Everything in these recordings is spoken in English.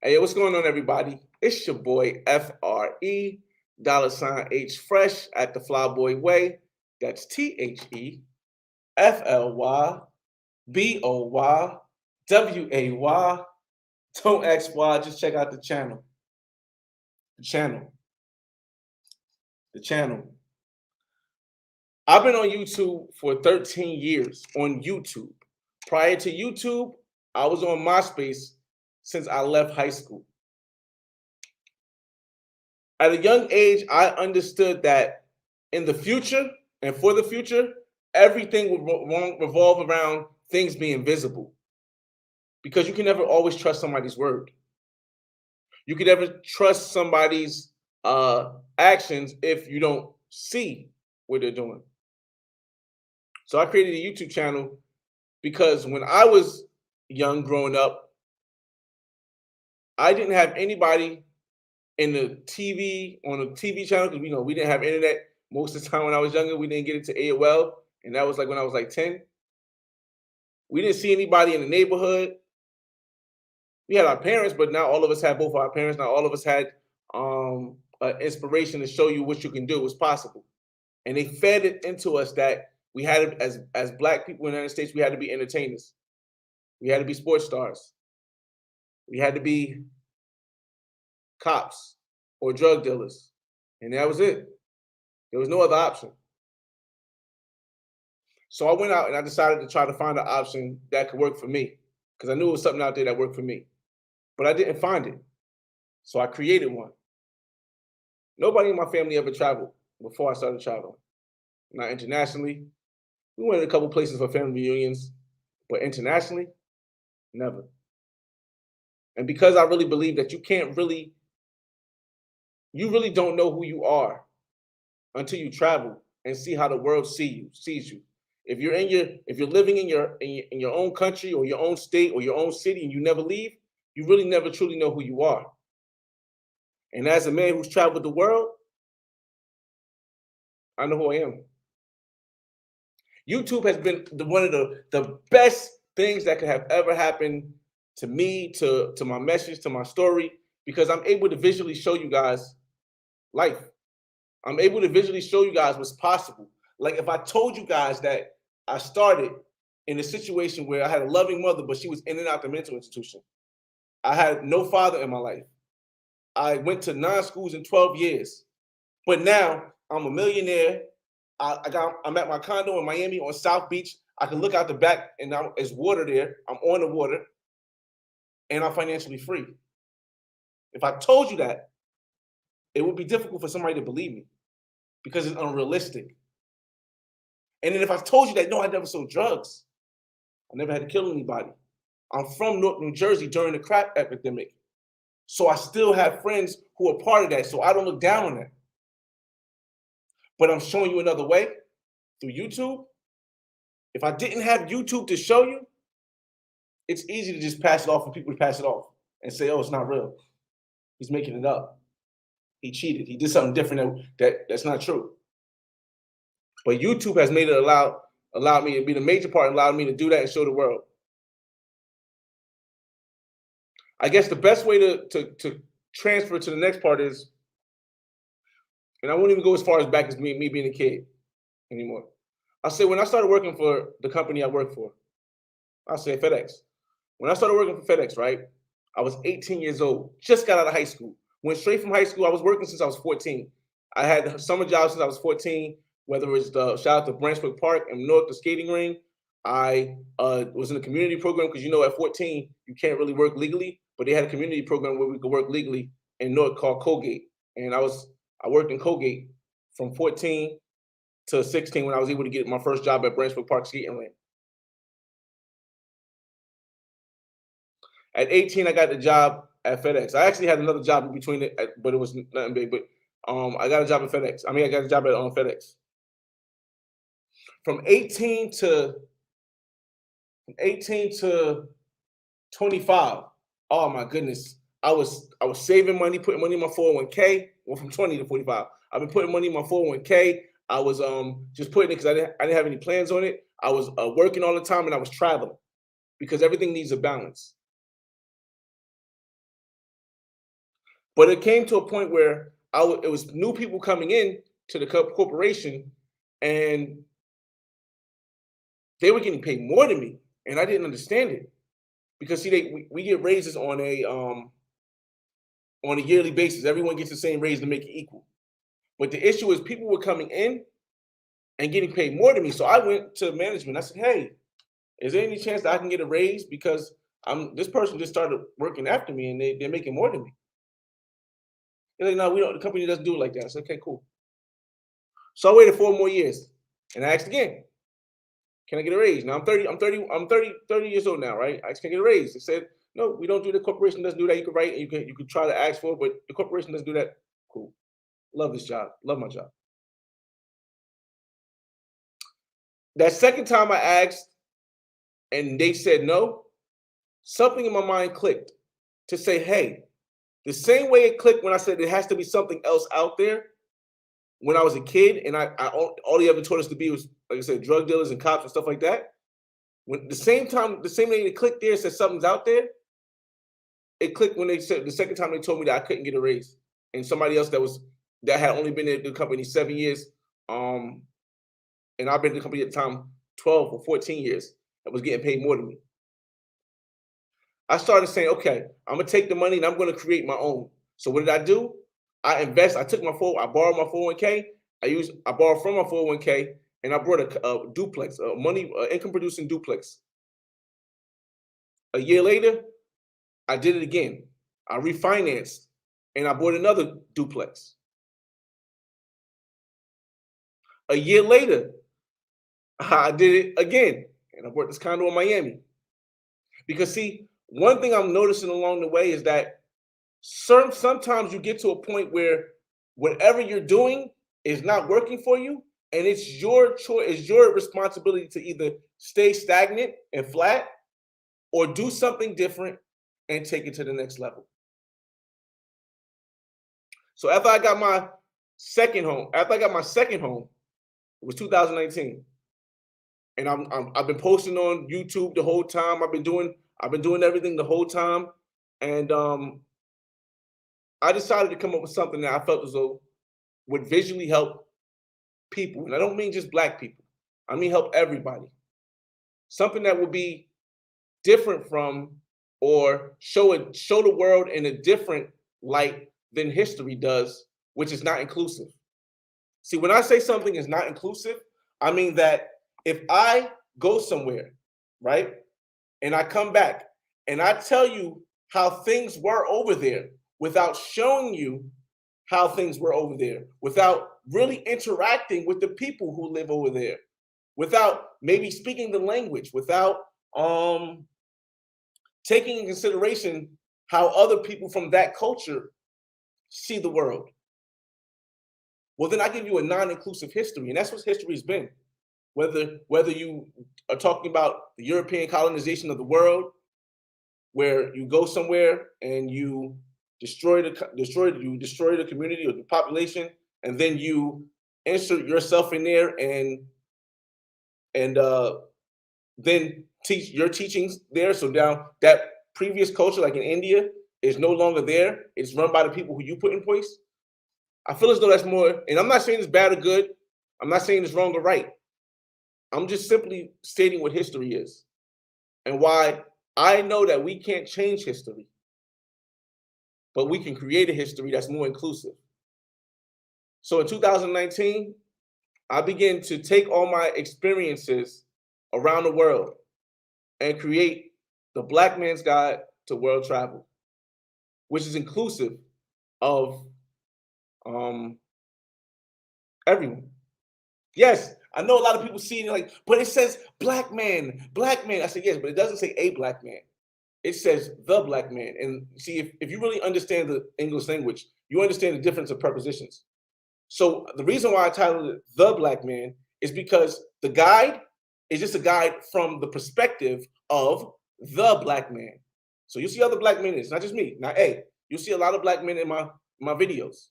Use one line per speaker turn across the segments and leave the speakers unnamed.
Hey, what's going on, everybody? It's your boy FRE, $H Fresh at the Flyboy Way. That's TheFlyBoy. Don't X Y. Just check out the channel. The channel. The channel. I've been on YouTube for 13 years on YouTube. Prior to YouTube, I was on MySpace since I left high school. At a young age, I understood that in the future and for the future, everything would revolve around things being visible. Because you can never always trust somebody's word. You can never trust somebody's actions if you don't see what they're doing. So I created a YouTube channel because when I was young growing up, I didn't have anybody in the TV on a TV channel because we didn't have internet most of the time when I was younger. We didn't get into AOL, and that was like when I was like 10. We didn't see anybody in the neighborhood. We had our parents, but not all of us had both our parents. Not all of us had inspiration to show you what you can do. It was possible, and they fed it into us that we had to, as Black people in the United States, we had to be entertainers. We had to be sports stars. We had to be cops or drug dealers, and that was it. There was no other option. So I went out and I decided to try to find an option that could work for me because I knew it was something out there that worked for me, but I didn't find it. So I created one. Nobody in my family ever traveled before I started traveling. Not internationally. We went to a couple places for family reunions, but internationally, never. And because I really believe that you really don't know who you are until you travel and see how the world sees you. If you're living in your own country or your own state or your own city and you never leave, you really never truly know who you are. And as a man who's traveled the world, I know who I am. YouTube has been one of the best things that could have ever happened to me, to my message, to my story, because I'm able to visually show you guys life. I'm able to visually show you guys what's possible. Like if I told you guys that I started in a situation where I had a loving mother, but she was in and out the mental institution. I had no father in my life. I went to 9 schools in 12 years. But now I'm a millionaire. I'm at my condo in Miami on South Beach. I can look out the back and there's water there. I'm on the water and I'm financially free. If I told you that, it would be difficult for somebody to believe me because it's unrealistic. And then if I told you that, no, I never sold drugs. I never had to kill anybody. I'm from Newark, New Jersey during the crack epidemic. So I still have friends who are part of that. So I don't look down on that. But I'm showing you another way through YouTube. If I didn't have YouTube to show you, it's easy to just pass it off for people to pass it off and say, oh, it's not real. He's making it up. He cheated. He did something different that's not true. But YouTube has made it allowed me to be the major part, allowed me to do that and show the world. I guess the best way to transfer to the next part is, and I won't even go as far as back as me being a kid anymore. I'll say when I started working for the company I work for, I'll say FedEx. When I started working for FedEx, right, I was 18 years old, just got out of high school. Went straight from high school. I was working since I was 14. I had summer jobs since I was 14, whether it's the shout out to Branchwood Park and North, the skating ring. I was in a community program because at 14, you can't really work legally, but they had a community program where we could work legally in North called Colgate. And I worked in Colgate from 14 to 16 when I was able to get my first job at Branchwood Park skating ring. At 18, I got the job at FedEx. I actually had another job in between it, but it was nothing big. But I got a job at FedEx. I got a job at FedEx. From 18 to 25. Oh my goodness. I was saving money, putting money in my 401k. Well, from 20 to 45. I've been putting money in my 401k. I was just putting it because I didn't have any plans on it. I was working all the time and I was traveling because everything needs a balance. But it came to a point where it was new people coming in to the corporation, and they were getting paid more than me, and I didn't understand it because see, we get raises on a yearly basis. Everyone gets the same raise to make it equal. But the issue is people were coming in and getting paid more than me. So I went to management. I said, "Hey, is there any chance that I can get a raise because this person just started working after me and they're making more than me?" They're like, "No, we don't. The company doesn't do it like that." I said, "Okay, cool." So I waited 4 more years, and I asked again, "Can I get a raise?" Now I'm 30. I'm 30 years old now, right? I asked, "Can I get a raise?" They said, "No, we don't do. The corporation doesn't do that. You can write and you can try to ask for it, but the corporation doesn't do that." Cool. Love this job. Love my job. That second time I asked and they said no, something in my mind clicked to say, "Hey, the same way it clicked when I said there has to be something else out there when I was a kid, and all he ever taught us to be was, like I said, drug dealers and cops and stuff like that. When the same way it clicked there, said something's out there. It clicked when they said the second time they told me that I couldn't get a raise, and somebody else that had only been in the company 7 years, um, and I've been in the company at the time 12 or 14 years, that was getting paid more than me. I started saying, okay, I'm gonna take the money and I'm gonna create my own. So what did I do? I invest. I borrowed my 401k. I borrowed from my 401k, and I brought a duplex, a income producing duplex. A year later, I did it again. I refinanced, and I bought another duplex. A year later, I did it again, and I bought this condo in Miami. Because see, one thing I'm noticing along the way is that sometimes you get to a point where whatever you're doing is not working for you, and it's your choice, it's your responsibility to either stay stagnant and flat or do something different and take it to the next level. So after I got my second home, it was 2019, and I've been posting on YouTube the whole time. I've been doing everything the whole time, and I decided to come up with something that I felt as though would visually help people, and I don't mean just black people. I mean help everybody. Something that would be different from or show the world in a different light than history does, which is not inclusive. See, when I say something is not inclusive, I mean that if I go somewhere, right, and I come back and I tell you how things were over there without showing you how things were over there, without really interacting with the people who live over there, without maybe speaking the language, without taking in consideration how other people from that culture see the world. Well, then I give you a non-inclusive history, and that's what history has been. Whether you are talking about the European colonization of the world, where you go somewhere and you destroy the community or the population, and then you insert yourself in there and then teach your teachings there. So now that previous culture, like in India, is no longer there. It's run by the people who you put in place. I feel as though that's more, and I'm not saying it's bad or good. I'm not saying it's wrong or right. I'm just simply stating what history is and why I know that we can't change history, but we can create a history that's more inclusive. So in 2019, I began to take all my experiences around the world and create the Black Man's Guide to World Travel, which is inclusive of um, everyone. Yes, I know a lot of people see it like, but it says black man, black man. I said, yes, but it doesn't say a black man. It says the black man. And see, if you really understand the English language, you understand the difference of prepositions. So the reason why I titled it The Black Man is because the guide is just a guide from the perspective of the black man. So you see other black men, it's not just me. Now, hey, you see a lot of black men in my videos.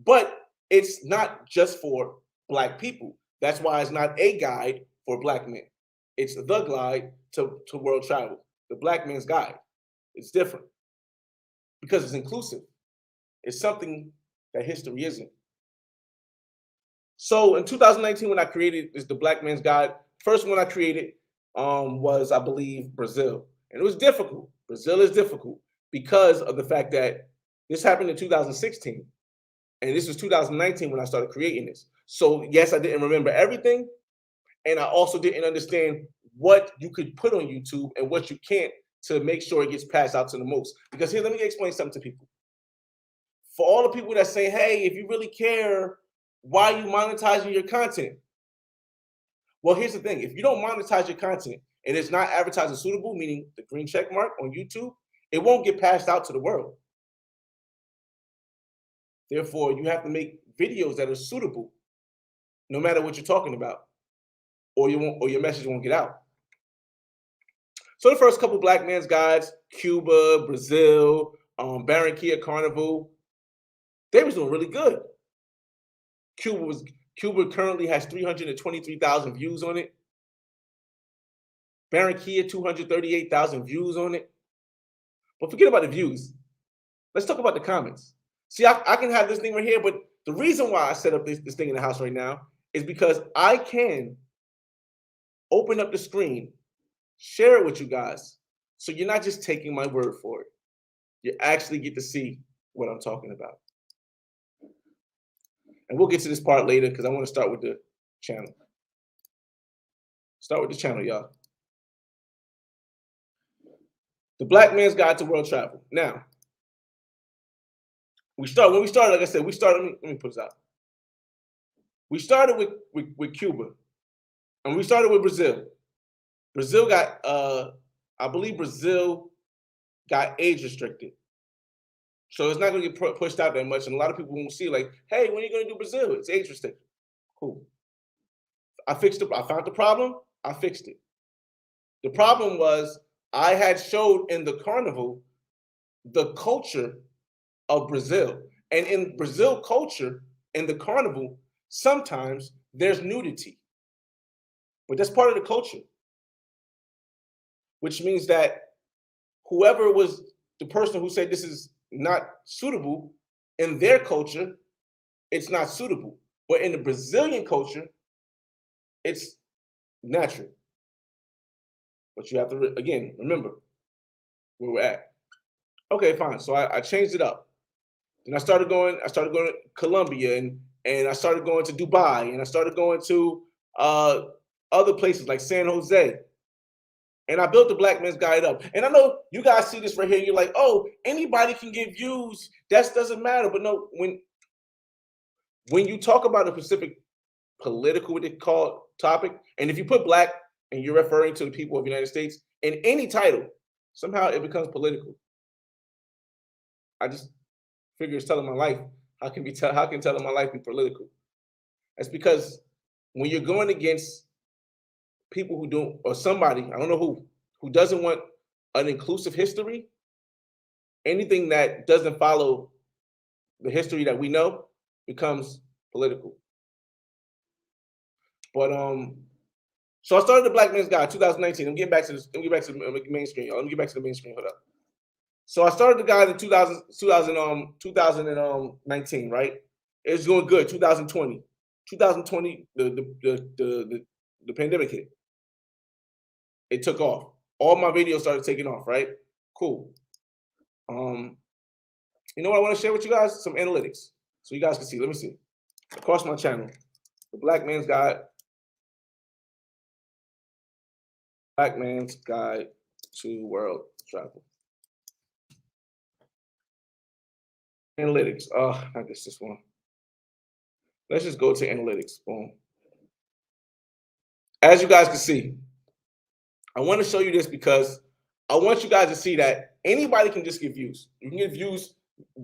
But it's not just for black people. That's why it's not a guide for black men. It's the guide to world travel, the Black Man's Guide. It's different because it's inclusive. is something that history isn't. So in 2019, when I created this, the Black Man's Guide, first one I created was, I believe, Brazil. And it was difficult. Brazil is difficult because of the fact that this happened in 2016. And this was 2019 when I started creating this. So yes, I didn't remember everything. And I also didn't understand what you could put on YouTube and what you can't to make sure it gets passed out to the most. Because here, let me explain something to people. For all the people that say, hey, if you really care, why are you monetizing your content? Well, here's the thing. If you don't monetize your content and it's not advertising suitable, meaning the green check mark on YouTube, it won't get passed out to the world. Therefore, you have to make videos that are suitable, no matter what you're talking about, or your message won't get out. So the first couple Black Man's Guides, Cuba, Brazil, Barranquilla Carnival, they was doing really good. Cuba currently has 323,000 views on it. Barranquilla, 238,000 views on it. But forget about the views. Let's talk about the comments. See, I can have this thing right here, but the reason why I set up this thing in the house right now is because I can open up the screen, share it with you guys, so you're not just taking my word for it. You actually get to see what I'm talking about. And we'll get to this part later because I want to start with the channel. Start with the channel, y'all. The Black Man's Guide to World Travel. Now, when we started, like I said, let me put this out. We started with Cuba, and we started with Brazil. Brazil got, I believe Brazil got age restricted. So it's not going to get pushed out that much. And a lot of people won't see like, hey, when are you going to do Brazil? It's age restricted. Cool. I found the problem. I fixed it. The problem was I had showed in the carnival the culture of Brazil. And in Brazil culture, in the carnival, sometimes there's nudity. But that's part of the culture. Which means that whoever was the person who said this is not suitable, in their culture, it's not suitable. But in the Brazilian culture, it's natural. But you have to, again, remember where we're at. Okay, fine. So I changed it up. Then I started going to Colombia, and I started going to Dubai, and I started going to other places like San Jose. And I built the Black Man's Guide up. And I know you guys see this right here. You're like, oh, anybody can get views. That doesn't matter. But no, when you talk about a specific political, what they call topic, and if you put Black and you're referring to the people of the United States in any title, somehow it becomes political. I just figure it's telling my life. How can telling my life be political? That's because when you're going against people who don't, or somebody, I don't know who doesn't want an inclusive history, anything that doesn't follow the history that we know becomes political. But so I started the Black Man's Guide 2019. I'm getting back to this. Let me get back to the main screen, y'all. Let me get back to the main screen. Hold up. So I started the guide in 2019, right? It was going good. 2020, the pandemic hit. It took off. All my videos started taking off, right? Cool. You know what I want to share with you guys? Some analytics, so you guys can see. Let me see. Across my channel, the Black Man's Guide. Black Man's Guide to World Travel. Analytics. Oh, I guess this one. Let's just go to analytics. Boom. As you guys can see, I want to show you this because I want you guys to see that anybody can just get views. You can get views.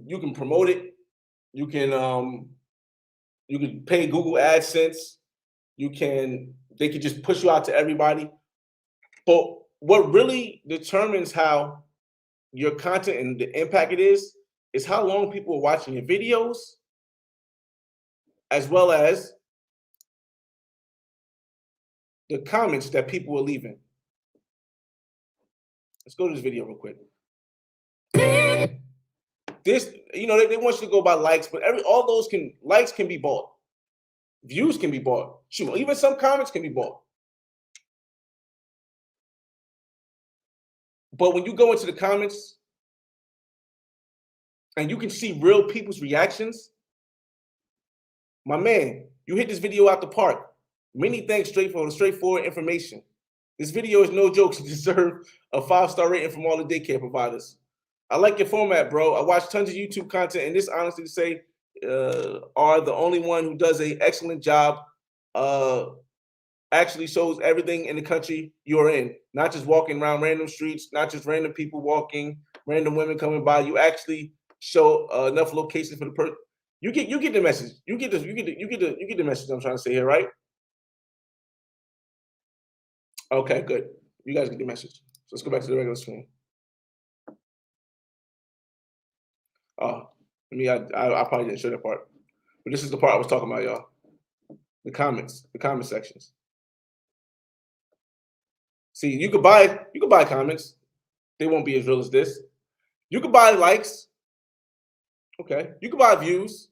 You can promote it. You can pay Google AdSense. They can just push you out to everybody. But what really determines how your content and the impact it is how long people are watching your videos, as well as the comments that people are leaving. Let's go to this video real quick. this, they want you to go by likes, but all those likes can be bought. Views can be bought. Shoot, even some comments can be bought. But when you go into the comments and you can see real people's reactions, my man, you hit this video out the park. Many thanks for the straightforward information. This video is no joke to deserve a 5-star rating from all the daycare providers. I like your format, bro. I watch tons of YouTube content, and this, honestly to say, are the only one who does an excellent job. Actually shows everything in the country you're in, not just walking around random streets, not just random people walking, random women coming by. You actually show enough locations for the person. You get the message. You get the message I'm trying to say here, right? Okay, good. You guys get the message. So let's go back to the regular screen. I probably didn't show that part, but this is the part I was talking about, y'all. The comment sections. See, you could buy comments. They won't be as real as this. You could buy likes. Okay. You could buy views.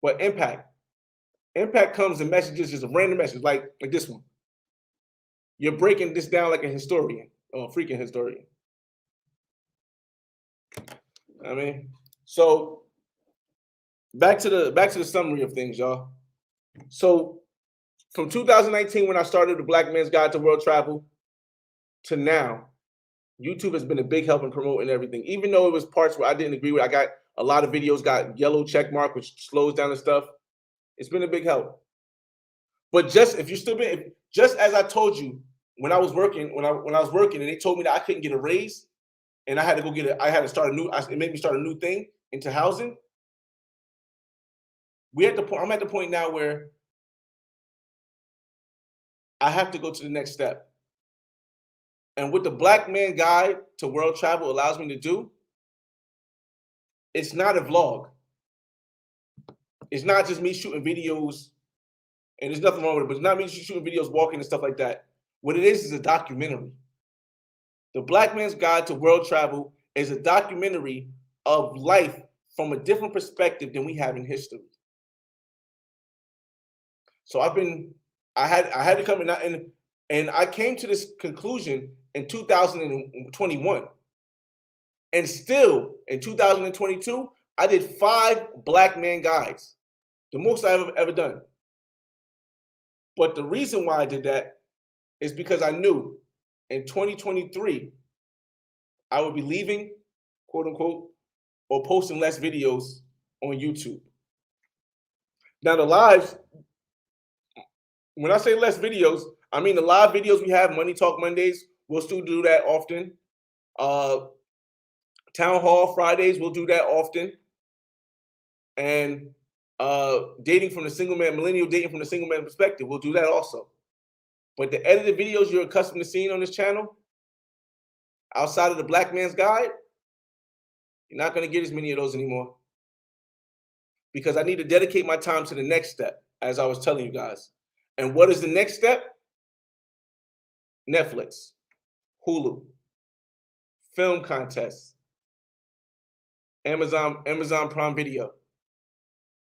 But impact comes in messages, just a random message, like this one. You're breaking this down like a historian, or a freaking historian. I mean, so back to the summary of things, y'all. So from 2019, when I started the Black Man's Guide to World Travel, to now, YouTube has been a big help in promoting everything. Even though it was parts where I didn't agree with, I got a lot of videos got yellow check mark, which slows down the stuff. It's been a big help. But just as I told you, when I was working, and they told me that I couldn't get a raise, and I had to go get it made me start a new thing into housing. I'm at the point now where I have to go to the next step. And what the Black Man Guide to World Travel allows me to do, it's not a vlog. It's not just me shooting videos, and there's nothing wrong with it, but it's not me shooting videos, walking and stuff like that. What it is a documentary. The Black Man's Guide to World Travel is a documentary of life from a different perspective than we have in history. So I had to come in, and I came to this conclusion in 2021. And still in 2022, I did 5 Black Man Guides, the most I've ever done. But the reason why I did that is because I knew in 2023, I would be leaving, quote unquote, or posting less videos on YouTube. Now the lives, when I say less videos, I mean the live videos we have, Money Talk Mondays, we'll still do that often. Town Hall Fridays, we'll do that often. And millennial dating from the single man perspective, we'll do that also. But the edited videos you're accustomed to seeing on this channel, outside of the Black Man's Guide, you're not going to get as many of those anymore. Because I need to dedicate my time to the next step, as I was telling you guys. And what is the next step? Netflix, Hulu, film contests, Amazon Prime Video.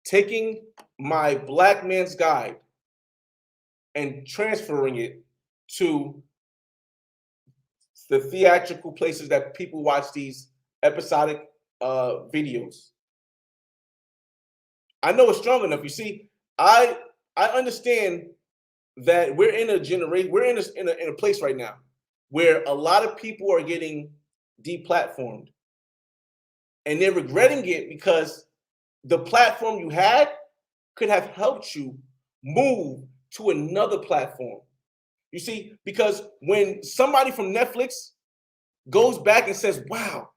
Taking my Black Man's Guide and transferring it to the theatrical places that people watch these episodic videos. I know it's strong enough. You see, I understand that we're in a generation, we're in a place right now where a lot of people are getting deplatformed, and they're regretting it because the platform you had could have helped you move to another platform. You see, because when somebody from Netflix goes back and says, wow,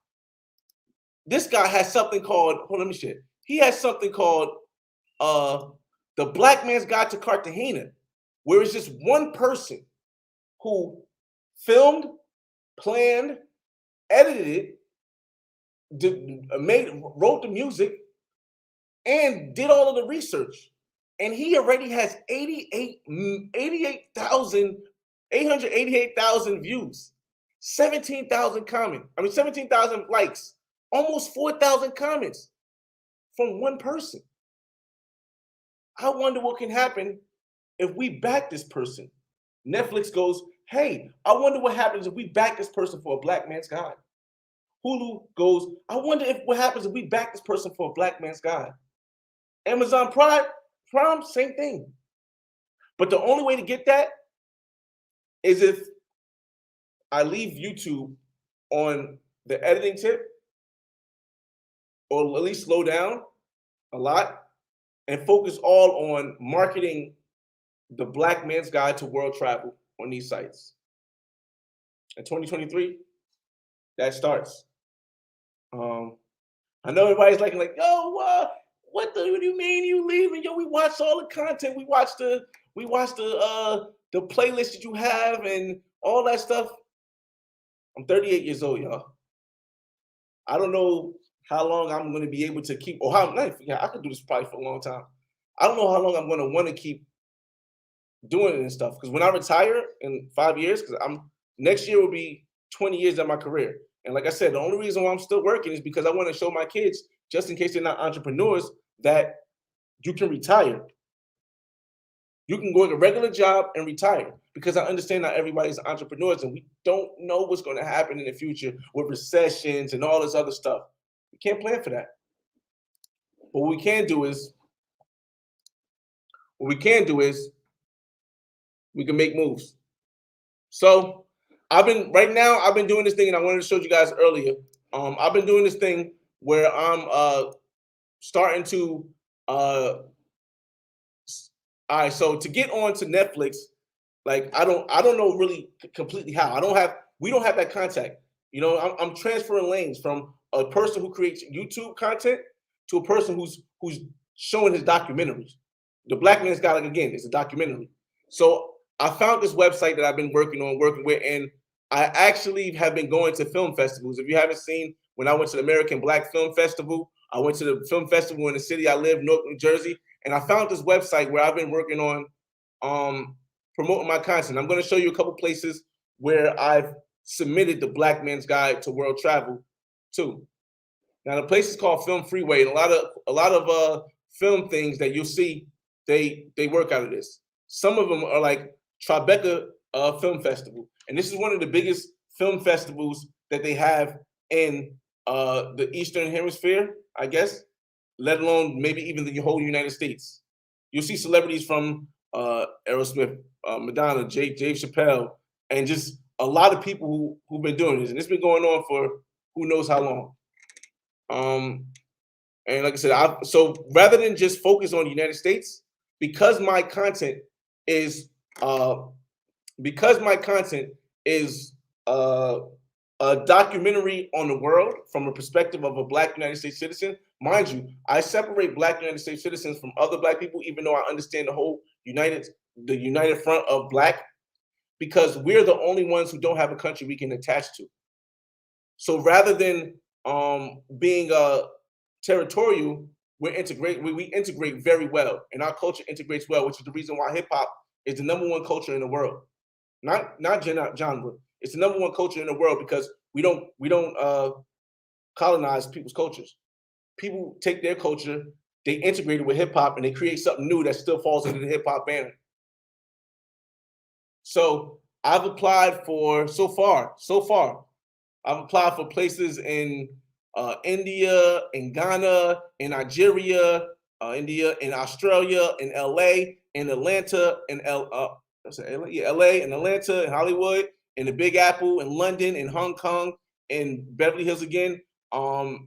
this guy has something called, he has something called The Black Man's Guide to Cartagena, where it's just one person who filmed, planned, edited it, wrote the music, and did all of the research. And he already has 888,000 views, 17,000 likes Almost 4,000 comments from one person. I wonder what can happen if we back this person. Netflix goes, hey, I wonder what happens if we back this person for a black man's God. Hulu goes, I wonder if what happens if we back this person for a black man's God. Amazon Prime, same thing. But the only way to get that is if I leave YouTube on the editing tip, or at least slow down a lot, and focus all on marketing the Black Man's Guide to World Travel on these sites. In 2023, that starts. I know everybody's like, yo, what do you mean you leaving? Yo, we watched all the content. We watched the playlist that you have and all that stuff. I'm 38 years old, y'all. I don't know how long I'm going to be able to keep, or how I could do this probably for a long time. I don't know how long I'm going to want to keep doing it and stuff. Because when I retire in 5 years, next year will be 20 years of my career. And like I said, the only reason why I'm still working is because I want to show my kids, just in case they're not entrepreneurs, that you can retire. You can go to a regular job and retire, because I understand not everybody's entrepreneurs and we don't know what's going to happen in the future with recessions and all this other stuff. We can't plan for that. But what we can do is we can make moves. So I've been doing this thing, and I wanted to show you guys earlier. I've been doing this thing where I'm starting to all right, so to get on to Netflix, like I don't know really completely how. We don't have that contact. You know, I'm transferring lanes from a person who creates YouTube content to a person who's showing his documentaries. The Black Man's Guide, again, is a documentary. So I found this website that I've been working with, and I actually have been going to film festivals. If you haven't seen, when I went to the American Black Film Festival, I went to the film festival in the city I live, Newark, New Jersey, and I found this website where I've been working on promoting my content. I'm going to show you a couple places where I've submitted the Black Man's Guide to World Travel to. Now the place is called Film Freeway, and a lot of film things that you'll see, they work out of this. Some of them are like Tribeca Film Festival, and this is one of the biggest film festivals that they have in the Eastern Hemisphere, I guess, let alone maybe even the whole United States. You'll see celebrities from Aerosmith, Madonna, Dave Chappelle, and just a lot of people who've been doing this, and it's been going on for who knows how long. And like I said, so rather than just focus on the United States, because my content is a documentary on the world from a perspective of a Black United States citizen. Mind you, I separate Black United States citizens from other Black people, even though I understand the whole united front of Black, because we're the only ones who don't have a country we can attach to. So rather than being territorial, we integrate very well, and our culture integrates well, which is the reason why hip hop is the #1 culture in the world. Not genre. It's the #1 culture in the world because we don't colonize people's cultures. People take their culture, they integrate it with hip hop, and they create something new that still falls into the hip hop banner. So I've applied for so far. I've applied for places in India, in Ghana, in Nigeria, in Australia, in LA, in Atlanta, in LA, in Atlanta, in Hollywood, in the Big Apple, in London, in Hong Kong, in Beverly Hills again. I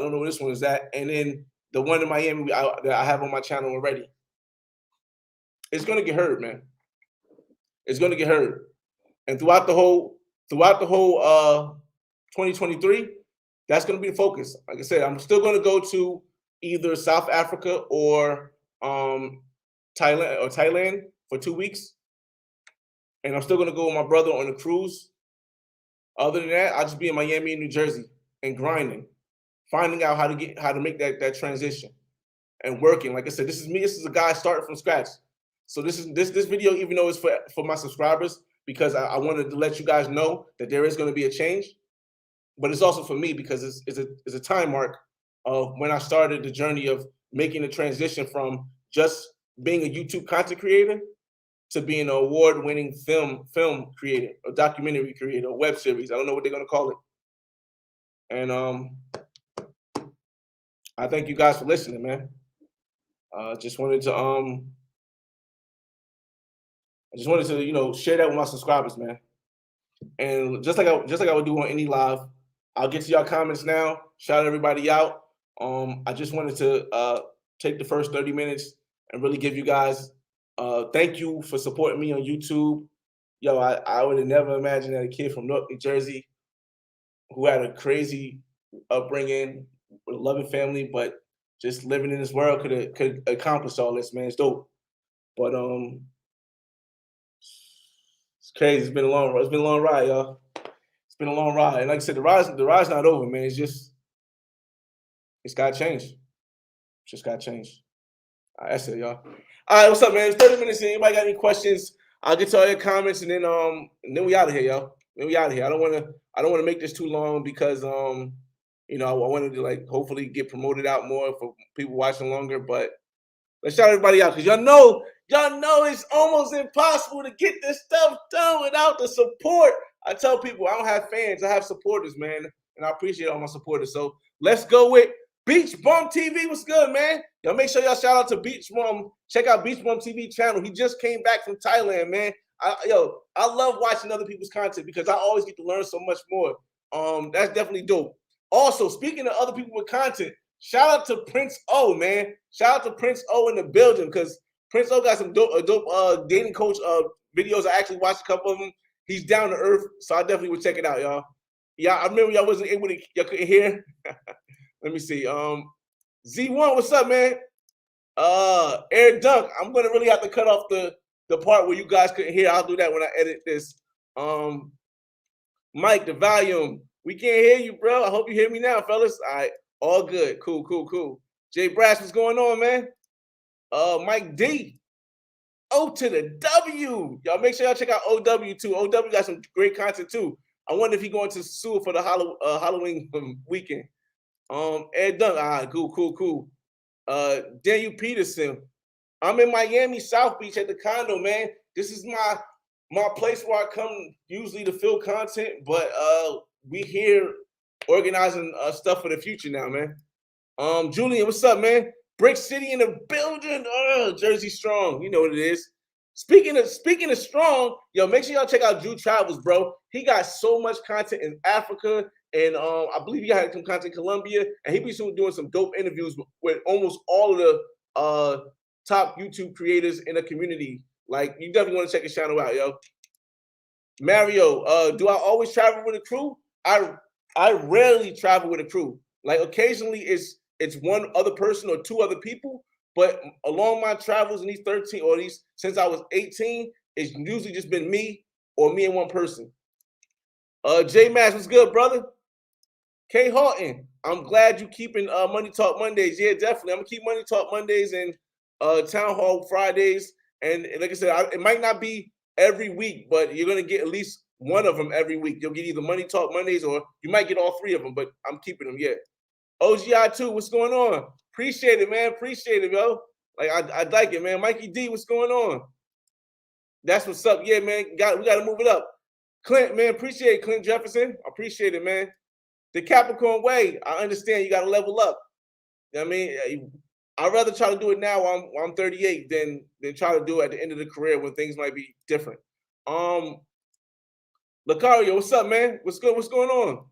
don't know where this one is at, and then the one in Miami that I have on my channel already. It's gonna get heard, man. It's gonna get heard, and throughout the whole 2023, that's gonna be the focus. Like I said, I'm still gonna go to either South Africa or Thailand for 2 weeks, and I'm still gonna go with my brother on a cruise. Other than that, I'll just be in Miami and New Jersey and grinding, finding out how to make that transition and working. Like I said, this is me. This is a guy starting from scratch. So this video, even though it's for my subscribers, because I wanted to let you guys know that there is going to be a change. but it's also for me because it's a time mark of when I started the journey of making the transition from just being a YouTube content creator to being an award-winning film creator, a documentary creator, a web series. I don't know what they're gonna call it. And I thank you guys for listening, man. Just wanted to I just wanted to share that with my subscribers, man. And just like I would do on any live, I'll get to y'all comments now. Shout everybody out. I just wanted to take the first 30 minutes and really give you guys thank you for supporting me on YouTube. Yo, I would have never imagined that a kid from Newark, New Jersey, who had a crazy upbringing with a loving family, but just living in this world could accomplish all this, man. It's dope. But it's crazy. It's been a long ride, y'all. It's been a long ride. And like I said, the ride's not over, man. It's gotta change. It's just gotta change. All right, that's it, y'all. All right, what's up, man? It's 30 minutes in. Anybody got any questions? I'll get to all your comments and then we out of here, y'all. Then we out of here. I don't wanna make this too long because I wanted to hopefully get promoted out more for people watching longer, but let's shout everybody out because y'all know it's almost impossible to get this stuff done without the support. I tell people I don't have fans, I have supporters, man, and I appreciate all my supporters. So let's go with Beach Bum TV. What's good, man? Y'all make sure y'all shout out to Beach Bum. Check out Beach Bum TV channel. He just came back from Thailand, man. I love watching other people's content because I always get to learn so much more. That's definitely dope. Also, speaking of other people with content, shout out to Prince O, man. Shout out to Prince O in the building because Prince O got some dope dating coach videos. I actually watched a couple of them. He's down to earth, so I definitely would check it out, y'all. Yeah, I remember y'all wasn't able to, y'all couldn't hear. Let me see. Z1, what's up, man? Air Dunk. I'm gonna really have to cut off the part where you guys couldn't hear. I'll do that when I edit this. Mike, the volume. We can't hear you, bro. I hope you hear me now, fellas. All right, all good. Cool. Jay Brass, what's going on, man? Mike D. O to the W. Y'all make sure y'all check out OW too. OW got some great content too. I wonder if he going to Sewell for the Halloween weekend. Ed Dunk. All right, cool. Daniel Peterson. I'm in Miami, South Beach at the condo, man. This is my place where I come usually to fill content, but we here organizing stuff for the future now, man. Julian, what's up, man? Brick City in the building. Jersey Strong. You know what it is. Speaking of strong, yo, make sure y'all check out Drew Travels, bro. He got so much content in Africa, and I believe he had some content in Colombia, and he be doing some dope interviews with almost all of the top YouTube creators in the community. Like, you definitely want to check his channel out, yo. Mario, do I always travel with a crew? I rarely travel with a crew. Like, occasionally it's one other person or two other people, but along my travels in these 13 or these since I was 18, it's usually just been me or me and one person. J Mass, what's good, brother? K Horton, I'm glad you keeping Money Talk Mondays. Yeah, definitely. I'm gonna keep Money Talk Mondays and Town Hall Fridays. And like I said, it might not be every week, but you're gonna get at least one of them every week. You'll get either Money Talk Mondays or you might get all three of them, but I'm keeping them. Yeah. OGI 2, what's going on? Appreciate it, man. Appreciate it, yo. Like I like it, man. Mikey D, what's going on? That's what's up. Yeah, man. We gotta move it up. Clint, man, appreciate it, Clint Jefferson. I appreciate it, man. The Capricorn way. I understand you gotta level up. I mean, I'd rather try to do it now while I'm 38 than try to do it at the end of the career when things might be different. Lucario, what's up, man? What's good? What's going on?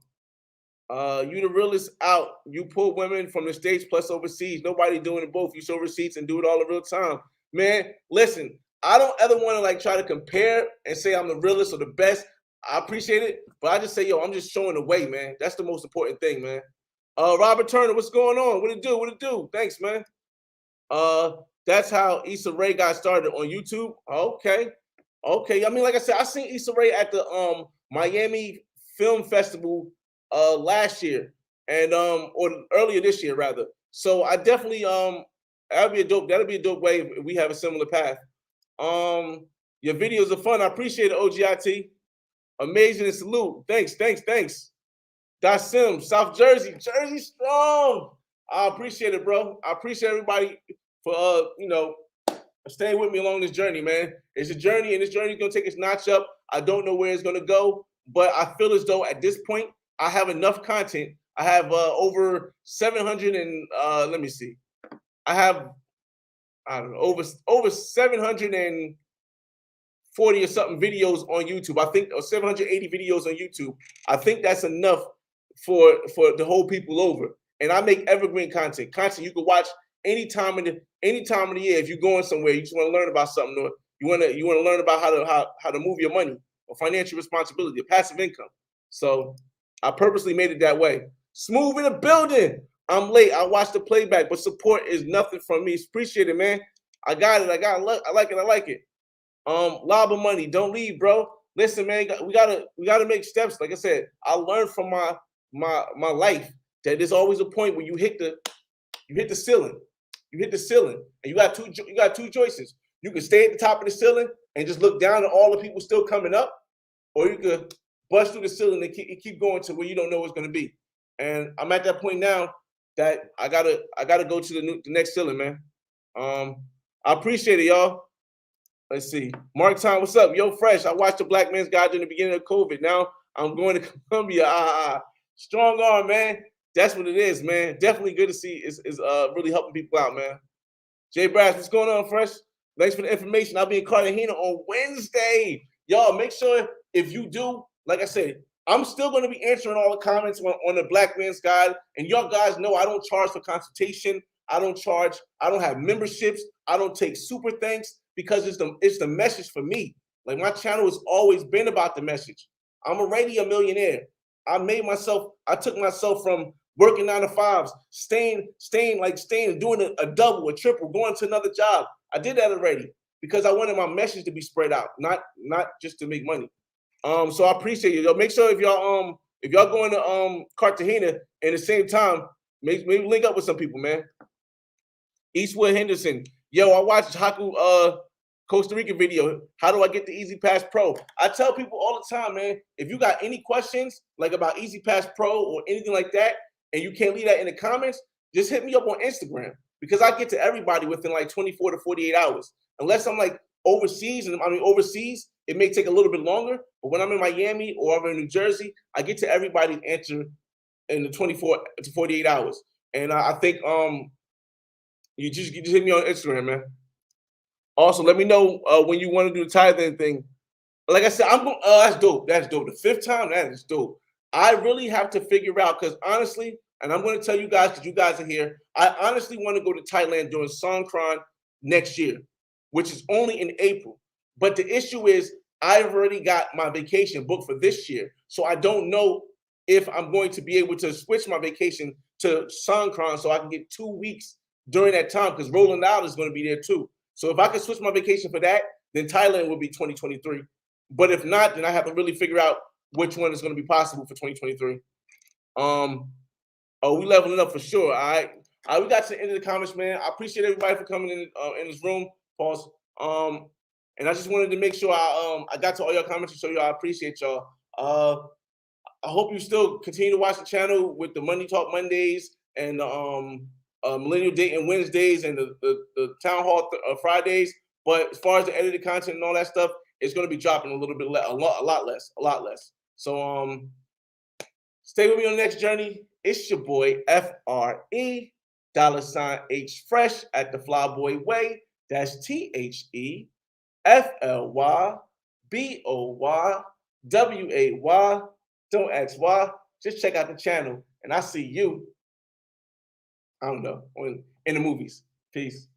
You the realest out. You pull women from the States plus overseas. Nobody doing it both. You show receipts and do it all in real time. Man, listen, I don't ever want to try to compare and say I'm the realest or the best. I appreciate it, but I just say, yo, I'm just showing the way, man. That's the most important thing, man. Robert Turner, what's going on? What it do? Thanks, man. That's how Issa Rae got started on YouTube. Okay. I mean, like I said, I seen Issa Rae at the Miami Film Festival last year and or earlier this year rather. So I definitely that'll be a dope way if we have a similar path. Your videos are fun. I appreciate it, OGIT. Amazing and salute. Thanks. Got Sims, South Jersey, Jersey strong. I appreciate it, bro. I appreciate everybody for staying with me along this journey, man. It's a journey, and this journey is gonna take its notch up. I don't know where it's gonna go, but I feel as though at this point I have enough content. I have over 700 and let me see. I have over 740 or something videos on YouTube. I think or 780 videos on YouTube. I think that's enough for the whole people over. And I make evergreen content. Content you can watch any time of the year. If you're going somewhere, you just want to learn about something, or you want to learn about how to move your money, or financial responsibility, or passive income. So I purposely made it that way. Smooth in the building. I'm late. I watched the playback, but support is nothing from me. Appreciate it, man. I got it. I like it. I like it. Lava money. Don't leave, bro. Listen, man. We gotta make steps. Like I said, I learned from my life that there's always a point where you hit the ceiling. You hit the ceiling, and you got two choices. You can stay at the top of the ceiling and just look down at all the people still coming up, or you could bust through the ceiling and keep going to where you don't know what's going to be. And I'm at that point now that I gotta go to the next ceiling, man. I appreciate it, y'all. Let's see. Mark Time, what's up? Yo, Fresh. I watched the Black Man's Guide during the beginning of COVID. Now I'm going to Columbia. Strong arm, man. That's what it is, man. Definitely good to see. Is really helping people out, man. Jay Brass, what's going on, Fresh? Thanks for the information. I'll be in Cartagena on Wednesday. Y'all, make sure if you do, like I said, I'm still going to be answering all the comments on the Black Man's Guide. And y'all guys know I don't charge for consultation. I don't have memberships. I don't take super thanks because it's the message for me. Like, my channel has always been about the message. I'm already a millionaire. I took myself from working 9 to 5s, staying, doing a double, a triple, going to another job. I did that already because I wanted my message to be spread out, not just to make money. So I appreciate you. Yo, make sure if y'all going to Cartagena at the same time, maybe link up with some people, man. Eastwood Henderson, yo, I watched Haku Costa Rica video. How do I get the Easy Pass Pro? I tell people all the time, man, if you got any questions like about Easy Pass Pro or anything like that, and you can't leave that in the comments, just hit me up on Instagram because I get to everybody within like 24 to 48 hours. Unless I'm like overseas, it may take a little bit longer. But when I'm in Miami or I'm in New Jersey, I get to everybody's answer in the 24 to 48 hours. And I think you just hit me on Instagram, man. Also, let me know when you want to do the tithing thing. Like I said, that's dope. That's dope. The 5th time, that is dope. I really have to figure out because honestly, and I'm going to tell you guys because you guys are here, I honestly want to go to Thailand during Songkran next year, which is only in April. But the issue is I've already got my vacation booked for this year. So I don't know if I'm going to be able to switch my vacation to Songkran so I can get 2 weeks during that time because Rolling Out is going to be there too. So if I can switch my vacation for that, then Thailand will be 2023. But if not, then I have to really figure out which one is going to be possible for 2023. We leveling up for sure. All right. We got to the end of the comments, man. I appreciate everybody for coming in this room. Pause. And I just wanted to make sure I got to all your comments and show you I appreciate y'all. I hope you still continue to watch the channel with the Money Talk Mondays and Millennial Dating Wednesdays and the Town Hall Fridays. But as far as the edited content and all that stuff, it's going to be dropping a little bit a lot less. So stay with me on the next journey. It's your boy FRE $H Fresh at the Flyboy Way. That's THEFLYBOYWAY. Don't ask why. Just check out the channel, and I see you. I don't know in the movies. Peace.